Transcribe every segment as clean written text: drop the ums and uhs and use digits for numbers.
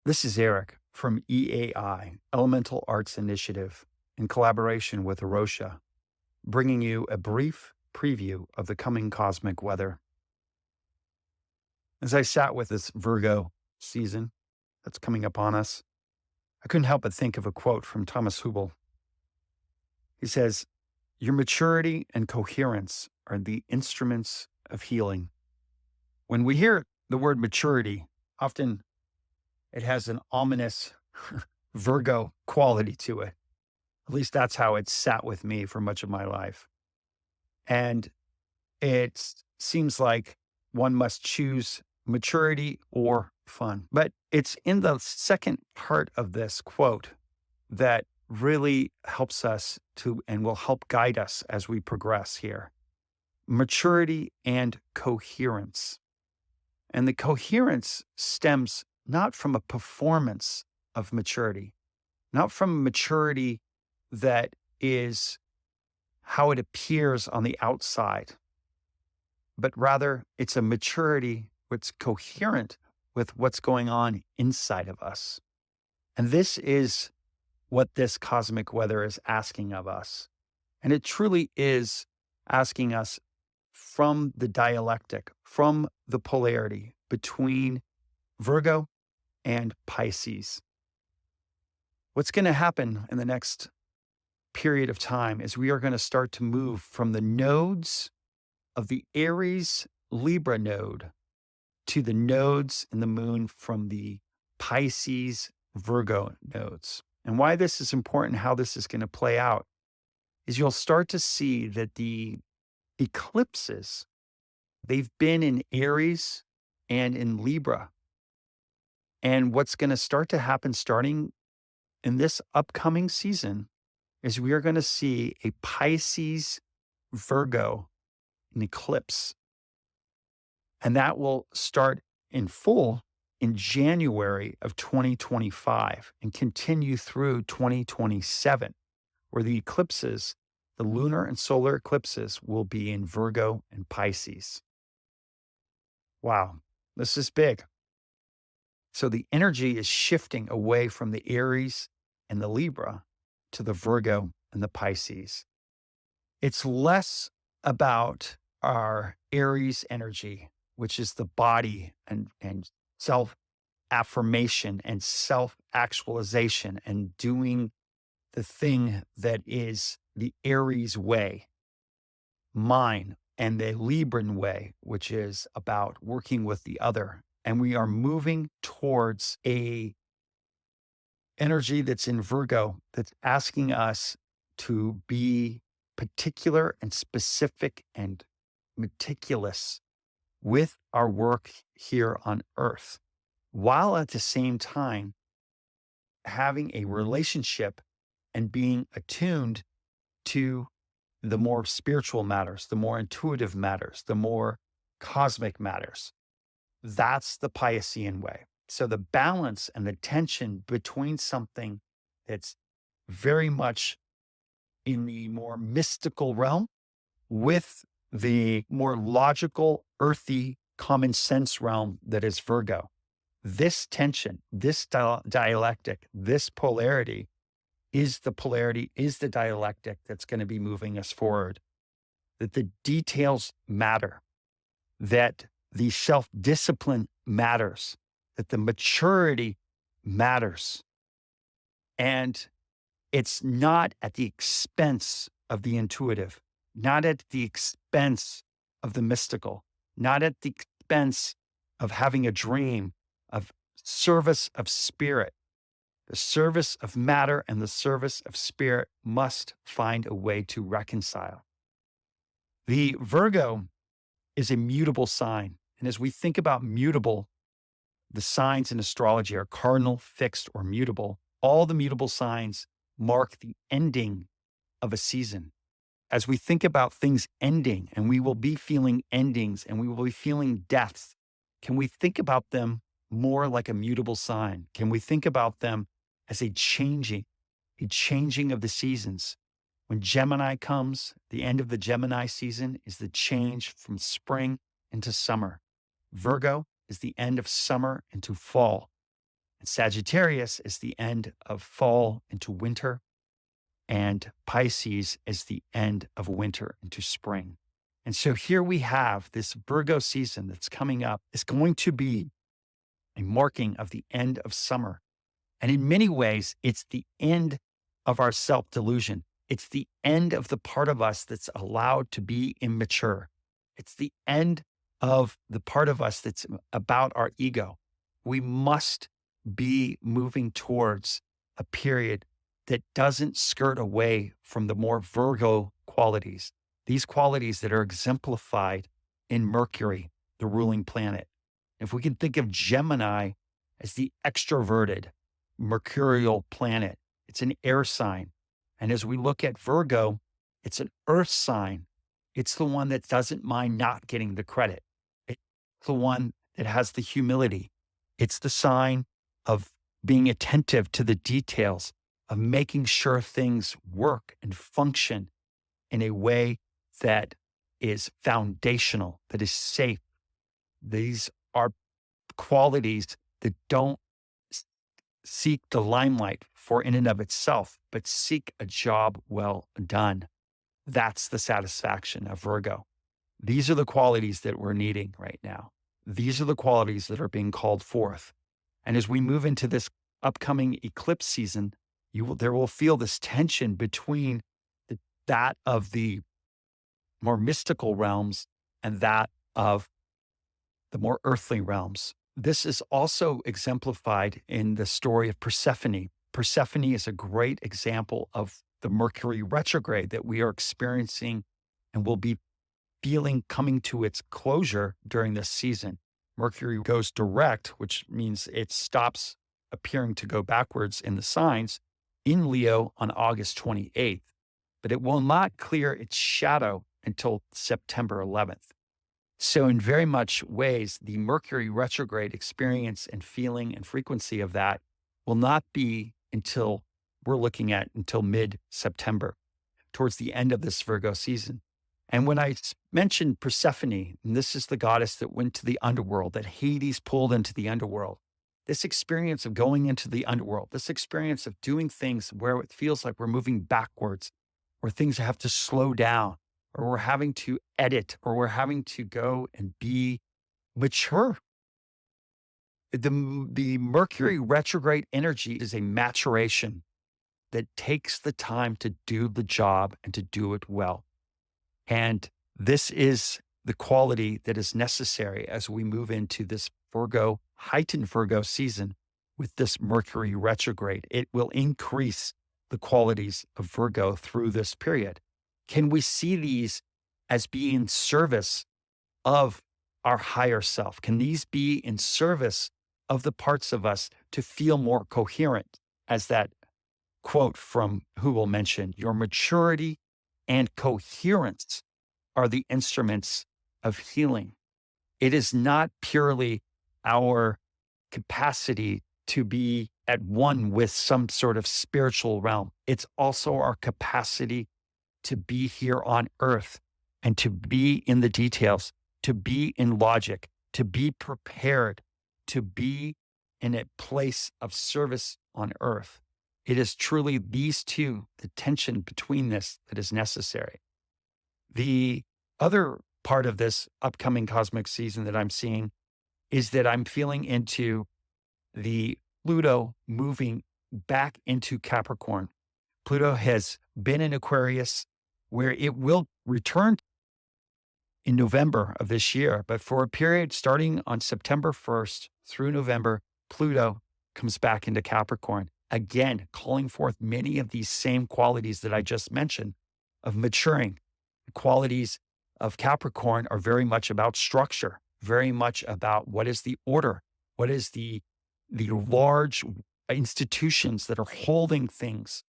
This is Eric from EAI Elemental Arts Initiative in collaboration with Aerosha, bringing you a brief preview of the coming cosmic weather. As I sat with this Virgo season that's coming upon us, I couldn't help but think of a quote from Thomas Hubl. He says, "Your maturity and coherence are the instruments of healing." When we hear the word maturity, often it has an ominous Virgo quality to it. At least that's how it sat with me for much of my life. And it seems like one must choose maturity or fun. But it's in the second part of this quote that really helps us to and will help guide us as we progress here. Maturity and coherence. And the coherence stems not from a performance of maturity, not from maturity that is how it appears on the outside, but rather it's a maturity that's coherent with what's going on inside of us. And this is what this cosmic weather is asking of us. And it truly is asking us from the dialectic, from the polarity between Virgo and Pisces. What's going to happen in the next period of time is we are going to start to move from the nodes of the Aries-Libra node to the nodes in the moon from the Pisces-Virgo nodes. And why this is important, how this is going to play out, is you'll start to see that the eclipses, they've been in Aries and in Libra. And what's going to start to happen starting in this upcoming season is we are going to see a Pisces Virgo an eclipse. And that will start in full in January of 2025 and continue through 2027, where the eclipses, the lunar and solar eclipses, will be in Virgo and Pisces. Wow, this is big. So the energy is shifting away from the Aries and the Libra to the Virgo and the Pisces. It's less about our Aries energy, which is the body and self-affirmation and self-actualization and doing the thing that is the Aries way, mine, and the Libran way, which is about working with the other. And we are moving towards a energy that's in Virgo that's asking us to be particular and specific and meticulous with our work here on Earth, while at the same time having a relationship and being attuned to the more spiritual matters, the more intuitive matters, the more cosmic matters. That's the Piscean way. So the balance and the tension between something that's very much in the more mystical realm with the more logical, earthy, common sense realm that is Virgo. This tension, this dialectic, this polarity is the dialectic that's going to be moving us forward. That the details matter, that the self-discipline matters, that the maturity matters. And it's not at the expense of the intuitive, not at the expense of the mystical, not at the expense of having a dream, of service of spirit. The service of matter and the service of spirit must find a way to reconcile. The Virgo is a mutable sign. And as we think about mutable, the signs in astrology are cardinal, fixed, or mutable. All the mutable signs mark the ending of a season. As we think about things ending, and we will be feeling endings and we will be feeling deaths, can we think about them more like a mutable sign? Can we think about them as a changing of the seasons? When Gemini comes, the end of the Gemini season is the change from spring into summer. Virgo is the end of summer into fall. And Sagittarius is the end of fall into winter, and Pisces is the end of winter into spring. And so here we have this Virgo season that's coming up. It's going to be a marking of the end of summer. And in many ways, it's the end of our self-delusion. It's the end of the part of us that's allowed to be immature. It's the end of the part of us that's about our ego. We must be moving towards a period that doesn't skirt away from the more Virgo qualities, these qualities that are exemplified in Mercury, the ruling planet. If we can think of Gemini as the extroverted mercurial planet, it's an air sign. And as we look at Virgo, it's an earth sign. It's the one that doesn't mind not getting the credit. It's the one that has the humility. It's the sign of being attentive to the details, of making sure things work and function in a way that is foundational, that is safe. These are qualities that don't seek the limelight for in and of itself, but seek a job well done. That's the satisfaction of Virgo. These are the qualities that we're needing right now. These are the qualities that are being called forth. And as we move into this upcoming eclipse season, there will feel this tension between that of the more mystical realms and that of the more earthly realms. This is also exemplified in the story of Persephone. Persephone is a great example of the Mercury retrograde that we are experiencing and will be feeling coming to its closure during this season. Mercury goes direct, which means it stops appearing to go backwards in the signs in Leo on August 28th, but it will not clear its shadow until September 11th. So in very much ways, the Mercury retrograde experience and feeling and frequency of that will not be until we're looking at until mid-September, towards the end of this Virgo season. And when I mentioned Persephone, and this is the goddess that went to the underworld, that Hades pulled into the underworld, this experience of going into the underworld, this experience of doing things where it feels like we're moving backwards, where things have to slow down, or we're having to edit, or we're having to go and be mature. The Mercury retrograde energy is a maturation that takes the time to do the job and to do it well. And this is the quality that is necessary as we move into this heightened Virgo season with this Mercury retrograde. It will increase the qualities of Virgo through this period. Can we see these as being in service of our higher self? Can these be in service of the parts of us to feel more coherent? As that quote from Hubl mentioned, your maturity and coherence are the instruments of healing. It is not purely our capacity to be at one with some sort of spiritual realm. It's also our capacity to be here on earth and to be in the details, to be in logic, to be prepared, to be in a place of service on earth. It is truly these two, the tension between this, that is necessary. The other part of this upcoming cosmic season that I'm seeing is that I'm feeling into the Pluto moving back into Capricorn. Pluto has been in Aquarius, where it will return in November of this year. But for a period starting on September 1st through November, Pluto comes back into Capricorn, again, calling forth many of these same qualities that I just mentioned of maturing. The qualities of Capricorn are very much about structure, very much about what is the order, what is the large institutions that are holding things.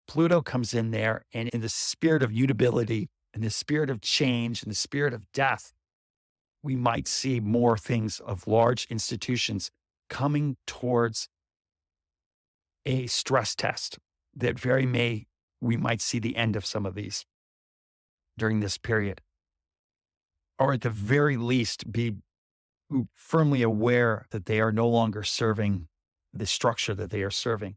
Pluto comes in there, and in the spirit of mutability, in the spirit of change, in the spirit of death, we might see more things of large institutions coming towards a stress test that we might see the end of some of these during this period. Or at the very least, be firmly aware that they are no longer serving the structure that they are serving.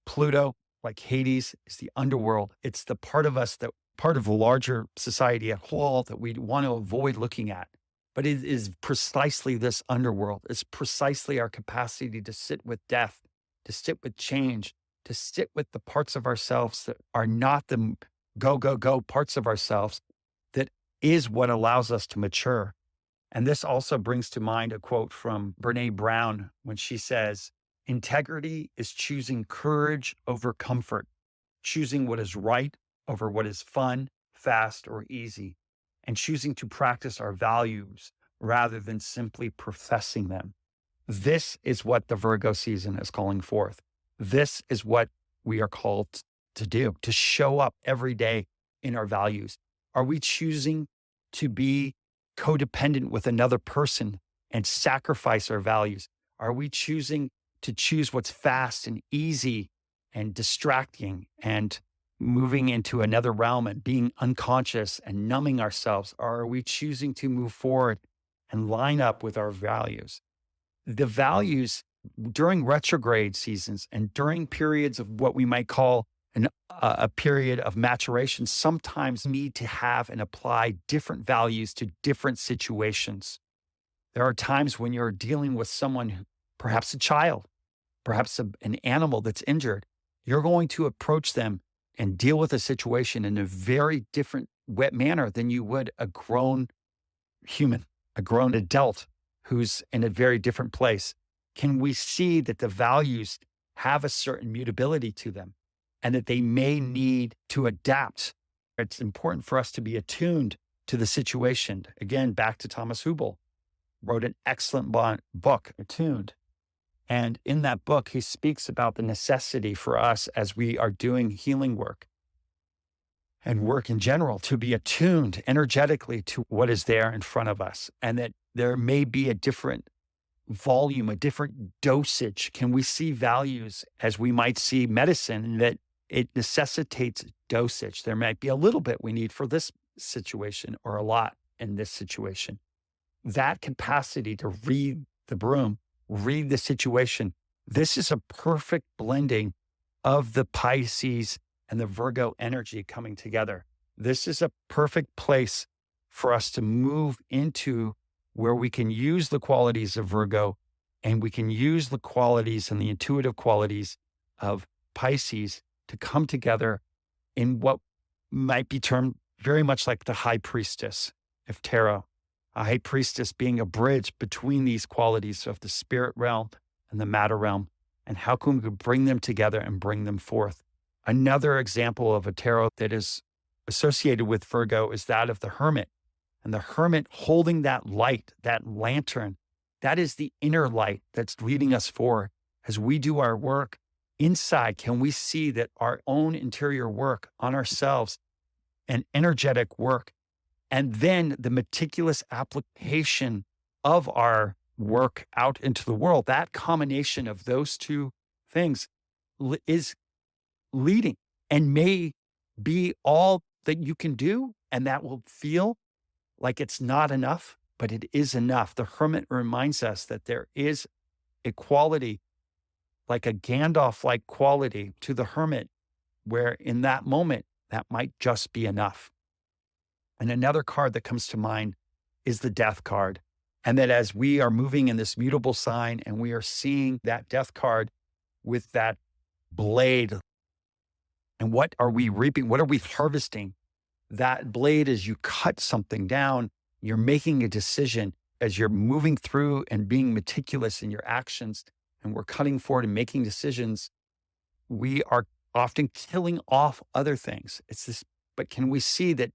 Pluto, like Hades, is the underworld. It's the part of us that part of the larger society at whole that we want to avoid looking at. But it is precisely this underworld. It's precisely our capacity to sit with death, to sit with change, to sit with the parts of ourselves that are not the go, go, go parts of ourselves that is what allows us to mature. And this also brings to mind a quote from Brene Brown when she says, integrity is choosing courage over comfort, choosing what is right over what is fun, fast, or easy, and choosing to practice our values rather than simply professing them. This is what the Virgo season is calling forth. This is what we are called to do, to show up every day in our values. Are we choosing to be codependent with another person and sacrifice our values? Are we choosing to choose what's fast and easy and distracting and moving into another realm and being unconscious and numbing ourselves? Or are we choosing to move forward and line up with our values? The values during retrograde seasons and during periods of what we might call a period of maturation sometimes need to have and apply different values to different situations. There are times when you're dealing with someone, perhaps a child, perhaps an animal that's injured. You're going to approach them and deal with a situation in a very different manner than you would a grown human, a grown adult who's in a very different place. Can we see that the values have a certain mutability to them and that they may need to adapt? It's important for us to be attuned to the situation. Again, back to Thomas Hubl, wrote an excellent book, Attuned. And in that book, he speaks about the necessity for us as we are doing healing work and work in general to be attuned energetically to what is there in front of us, and that there may be a different volume, a different dosage. Can we see values as we might see medicine, that it necessitates dosage? There might be a little bit we need for this situation or a lot in this situation. That capacity to read the room, read the situation, this is a perfect blending of the Pisces and the Virgo energy coming together. This is a perfect place for us to move into where we can use the qualities of Virgo and we can use the qualities and the intuitive qualities of Pisces to come together in what might be termed very much like the high priestess of tarot, a high priestess being a bridge between these qualities of the spirit realm and the matter realm. And how can we bring them together and bring them forth? Another example of a tarot that is associated with Virgo is that of the hermit. And the hermit holding that light, that lantern, that is the inner light that's leading us forward. As we do our work inside, can we see that our own interior work on ourselves and energetic work, and then the meticulous application of our work out into the world, that combination of those two things is leading and may be all that you can do. And that will feel like it's not enough, but it is enough. The hermit reminds us that there is a quality, like a Gandalf-like quality to the hermit, where in that moment, that might just be enough. And another card that comes to mind is the death card. And that as we are moving in this mutable sign and we are seeing that death card with that blade, and what are we reaping? What are we harvesting? That blade, as you cut something down, you're making a decision as you're moving through and being meticulous in your actions, and we're cutting forward and making decisions. We are often killing off other things. It's this, but can we see that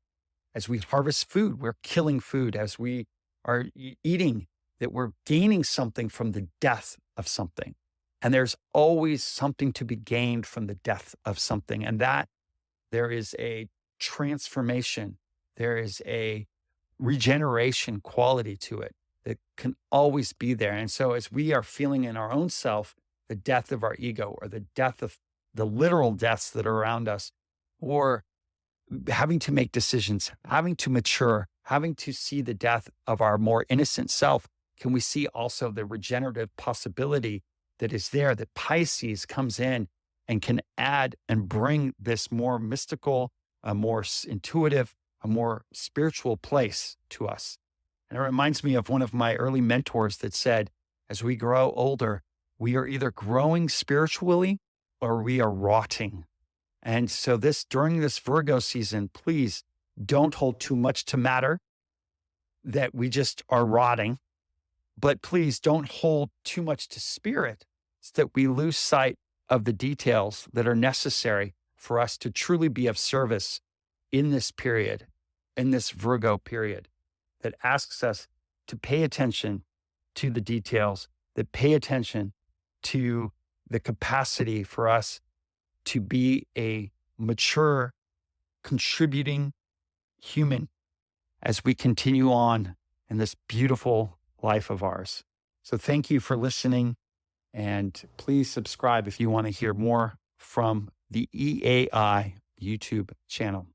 as we harvest food, we're killing food? As we are eating, that we're gaining something from the death of something. And there's always something to be gained from the death of something. And that there is a transformation, there is a regeneration quality to it that can always be there. And so as we are feeling in our own self the death of our ego, or the death of the literal deaths that are around us, or having to make decisions, having to mature, having to see the death of our more innocent self, can we see also the regenerative possibility that is there, that Pisces comes in and can add and bring this more mystical, a more intuitive, a more spiritual place to us. And it reminds me of one of my early mentors that said, as we grow older, we are either growing spiritually or we are rotting. And so during this Virgo season, please don't hold too much to matter that we just are rotting, but please don't hold too much to spirit so that we lose sight of the details that are necessary for us to truly be of service in this period, in this Virgo period, that asks us to pay attention to the details, that pay attention to the capacity for us to be a mature, contributing human as we continue on in this beautiful life of ours. So thank you for listening, and please subscribe if you want to hear more from the EAI YouTube channel.